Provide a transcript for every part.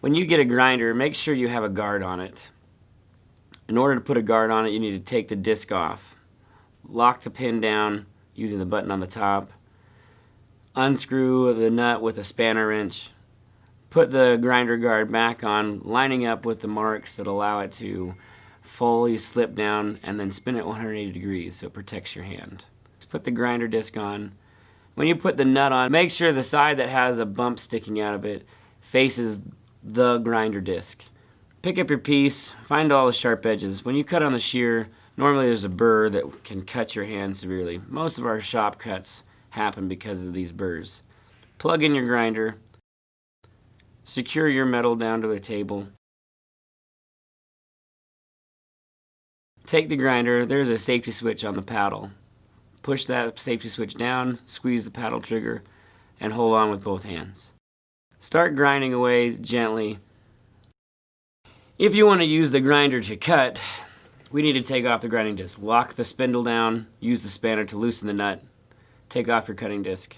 When you get a grinder, make sure you have a guard on it. In order to put a guard on it, you need to take the disc off. Lock the pin down using the button on the top. Unscrew the nut with a spanner wrench. Put the grinder guard back on, lining up with the marks that allow it to fully slip down, and then spin it 180 degrees so it protects your hand. Let's put the grinder disc on. When you put the nut on, make sure the side that has a bump sticking out of it faces the grinder disc. Pick up your piece, find all the sharp edges. When you cut on the shear, normally there's a burr that can cut your hand severely. Most of our shop cuts happen because of these burrs. Plug in your grinder. Secure your metal down to the table. Take the grinder, there's a safety switch on the paddle. Push that safety switch down, squeeze the paddle trigger, and hold on with both hands. Start grinding away gently. If you want to use the grinder to cut, we need to take off the grinding disc. Lock the spindle down, use the spanner to loosen the nut, take off your cutting disc.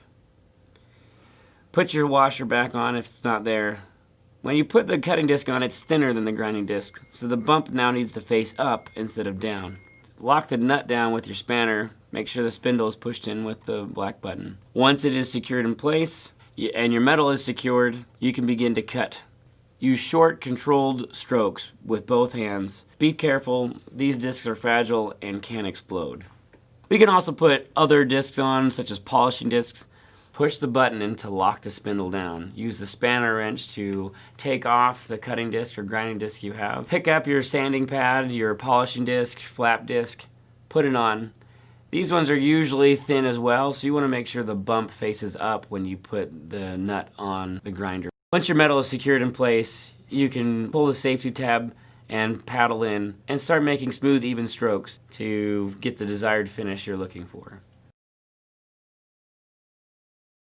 Put your washer back on if it's not there. When you put the cutting disc on, it's thinner than the grinding disc, so the bump now needs to face up instead of down. Lock the nut down with your spanner. Make sure the spindle is pushed in with the black button. Once it is secured in place and your metal is secured, you can begin to cut. Use short, controlled strokes with both hands. Be careful, these discs are fragile and can explode. We can also put other discs on, such as polishing discs. Push the button in to lock the spindle down. Use the spanner wrench to take off the cutting disc or grinding disc you have. Pick up your sanding pad, your polishing disc, flap disc, put it on. These ones are usually thin as well, so you want to make sure the bump faces up when you put the nut on the grinder. Once your metal is secured in place, you can pull the safety tab and paddle in and start making smooth, even strokes to get the desired finish you're looking for.